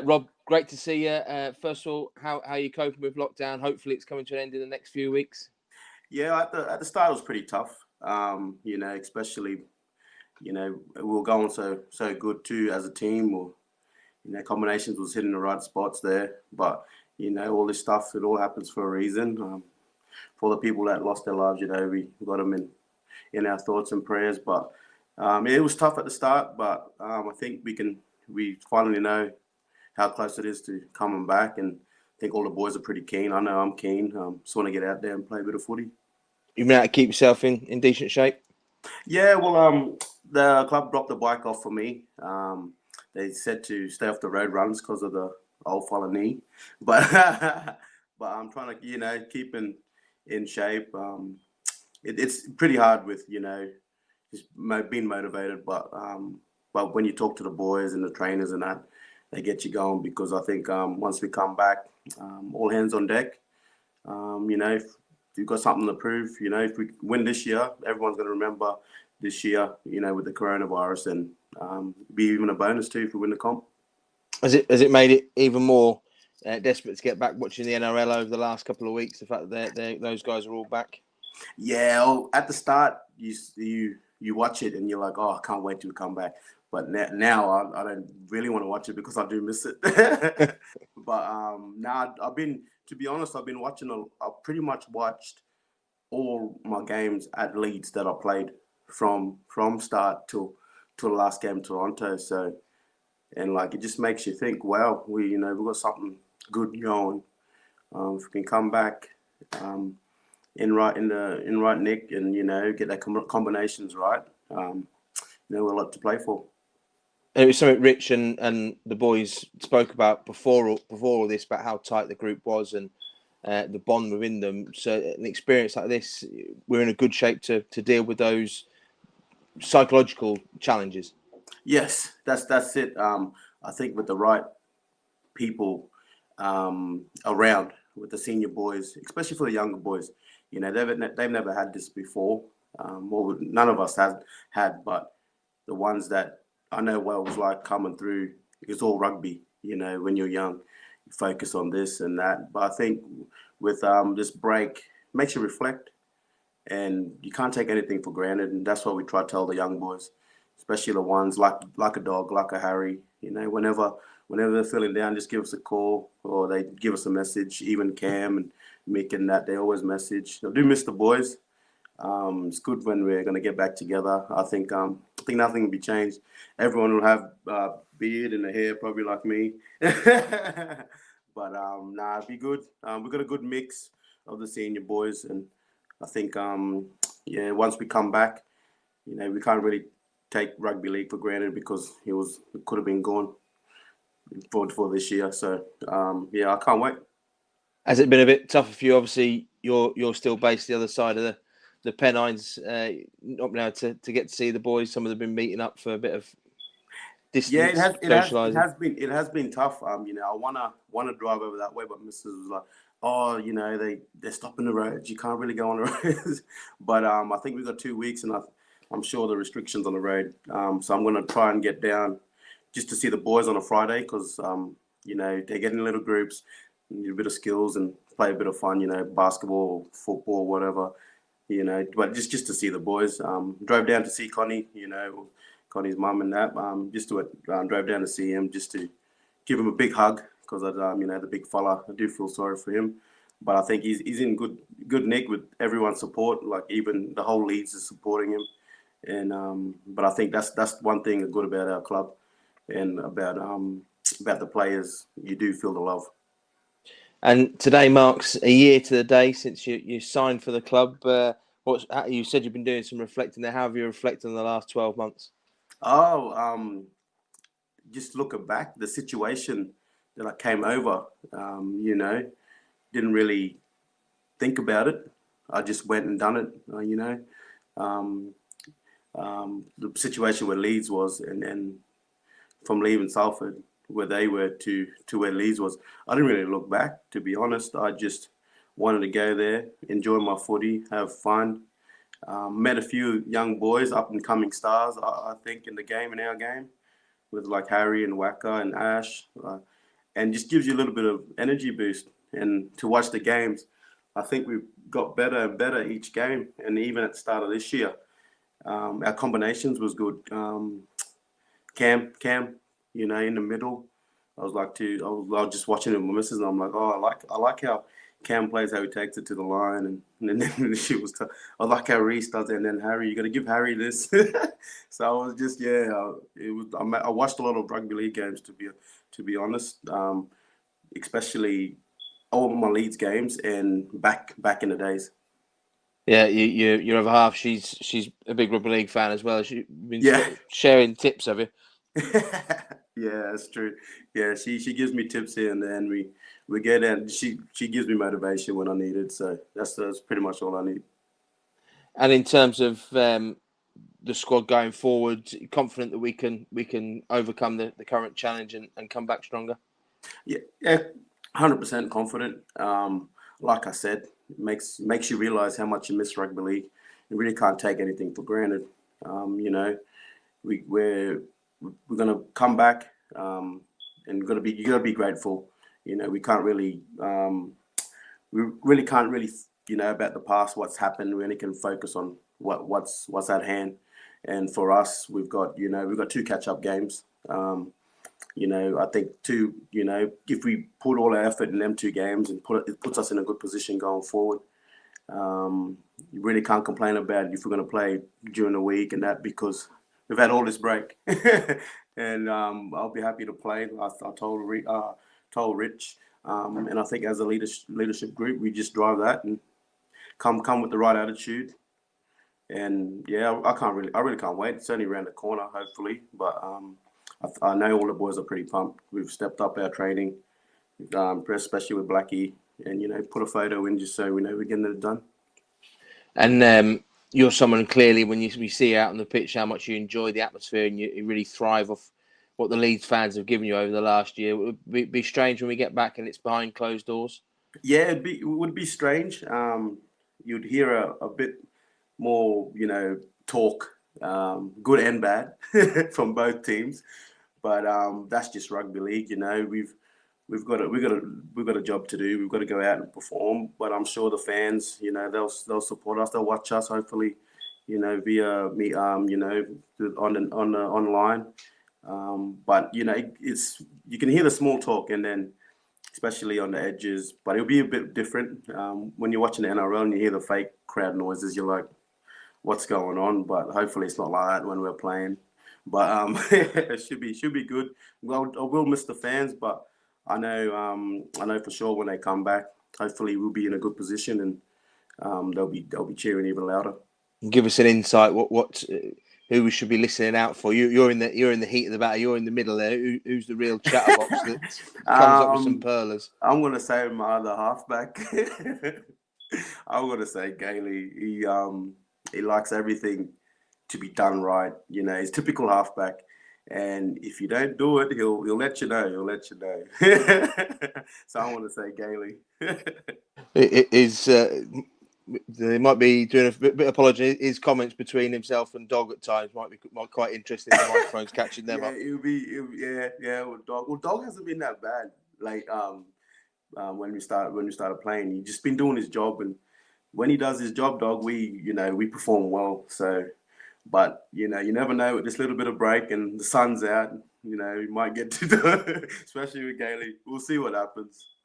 Rob, great to see you. First of all, how are you coping with lockdown? Hopefully it's coming to an end in the next few weeks. Yeah, at the start it was pretty tough. Especially we were going so good too as a team. Or combinations was hitting the right spots there. But all this stuff, it all happens for a reason. For the people that lost their lives, we got them in our thoughts and prayers. But it was tough at the start. But I think we finally know how close it is to coming back, and I think all the boys are pretty keen. I know I'm keen. Just want to get out there and play a bit of footy. You've been able to keep yourself in decent shape? Yeah, well, the club dropped the bike off for me. They said to stay off the road runs because of the old fella knee, but but I'm trying to keep in shape. It's pretty hard with just being motivated, but when you talk to the boys and the trainers and that, they get you going because I think once we come back, all hands on deck. If you've got something to prove, if we win this year, everyone's going to remember this year, with the coronavirus, and be even a bonus too if we win the comp. Has it made it even more desperate to get back watching the NRL over the last couple of weeks? The fact that those guys are all back. Yeah, at the start, you watch it and you're like, oh, I can't wait to come back. But now I don't really want to watch it because I do miss it. But now to be honest, I've been watching. I've pretty much watched all my games at Leeds that I played from start till the last game in Toronto. So, and it just makes you think, wow, we've got something good going. If we can come back in right nick and get that combinations right, we're a lot to play for. It was something Rich and the boys spoke about before all this, about how tight the group was and the bond within them. So an experience like this, we're in a good shape to deal with those psychological challenges. Yes, that's it. I think with the right people around, with the senior boys, especially for the younger boys, they've never had this before. Well, none of us has had, but the ones that I know what it was like coming through, it's all rugby. When you're young, you focus on this and that. But I think with this break, it makes you reflect, and you can't take anything for granted. And that's what we try to tell the young boys, especially the ones like a dog, like a Harry. Whenever they're feeling down, just give us a call or they give us a message. Even Cam and Mick and that, they always message. I do miss the boys. It's good when we're going to get back together. I think nothing will be changed. Everyone will have beard and a hair, probably like me. But it'll be good. We've got a good mix of the senior boys, and I think once we come back, we can't really take rugby league for granted because it could have been gone for this year. So I can't wait. Has it been a bit tougher for you? Obviously, you're still based the other side of the Pennines, not been able to get to see the boys. Some of them have been meeting up for a bit of distance. Yeah, it has been tough. I wanna drive over that way, but Mrs. was like, oh, they're stopping the roads. You can't really go on the roads. But I think we've got 2 weeks, and I'm sure the restrictions on the road. So I'm gonna try and get down just to see the boys on a Friday because they get in little groups, need a bit of skills and play a bit of fun. Basketball, football, whatever. But just to see the boys. Drove down to see Connie, Connie's mum and that. Just to drove down to see him, just to give him a big hug because the big fella. I do feel sorry for him, but I think he's in good nick with everyone's support. Like even the whole Leeds is supporting him, and but I think that's one thing good about our club and about the players. You do feel the love. And today marks a year to the day since you signed for the club. You said you've been doing some reflecting there. How have you reflected on the last 12 months? Oh, just looking back, the situation that I came over, didn't really think about it. I just went and done it, the situation where Leeds was, and from leaving Salford, where they were to where Leeds was, I didn't really look back, to be honest. I just wanted to go there, enjoy my footy, have fun. Met a few young boys, up and coming stars, I think, in our game, with like Harry and Waka and Ash. and just gives you a little bit of energy boost. And to watch the games, I think we've got better and better each game. And even at the start of this year, our combinations was good. Cam, in the middle. I was just watching it with my missus, and I'm like, oh, I like how Cam plays, how he takes it to the line, and then she was. I like how Reese does it, and then Harry, you got to give Harry this. So I was just, it was. I watched a lot of rugby league games to be honest, especially all of my Leeds games and back in the days. Yeah, your other half, she's a big rugby league fan as well. She's been Yeah. sharing tips, have you? Yeah, that's true. Yeah, she gives me tips here and then we get in. She gives me motivation when I need it. So that's pretty much all I need. And in terms of the squad going forward, confident that we can overcome the current challenge and come back stronger. Yeah, 100% confident. Like I said, it makes you realize how much you miss rugby league. You really can't take anything for granted. We're gonna come back, and you gotta be grateful. We can't really can't really about the past, what's happened. We only can focus on what's at hand. And for us, we've got two catch up games. I think if we put all our effort in them two games and it puts us in a good position going forward. You really can't complain about it if we're going to play during the week and that, because we've had all this break. And I'll be happy to play. I told Rich, and I think as a leadership group, we just drive that and come with the right attitude. And yeah, I really can't wait. It's only around the corner, hopefully. But I know all the boys are pretty pumped. We've stepped up our training, especially with Blackie, and put a photo in just so we know we're getting it done. And you're someone, clearly, when we see you out on the pitch, how much you enjoy the atmosphere and you really thrive off what the Leeds fans have given you over the last year. It would be strange when we get back and it's behind closed doors. Yeah, it would be strange. You'd hear a bit more, talk, good and bad, from both teams. But that's just rugby league, we've got a job to do. We've got to go out and perform. But I'm sure the fans, they'll support us. They'll watch us, hopefully, via me, online. But it's you can hear the small talk, and then especially on the edges. But it'll be a bit different when you're watching the NRL and you hear the fake crowd noises. You're like, what's going on? But hopefully it's not like that when we're playing. But it should be good. Well, I will miss the fans, but I know for sure when they come back, hopefully we'll be in a good position, and they'll be cheering even louder. Give us an insight. Who we should be listening out for? You're in the heat of the battle. You're in the middle there. Who's the real chatterbox that comes up with some pearlers? I'm gonna say my other halfback. I'm gonna say Gale. He likes everything to be done right. He's typical halfback. And if you don't do it, he'll let you know. He'll let you know. So I want to say Gale. It is. They might be doing a bit of apology. His comments between himself and Dog at times might be quite interesting. The microphone's catching them up. Yeah. Well, Dog hasn't been that bad. Like when we started playing, he's just been doing his job, and when he does his job, Dog, we perform well. So. But you never know with this little bit of break and the sun's out. You might get to do it, especially with Gale. We'll see what happens.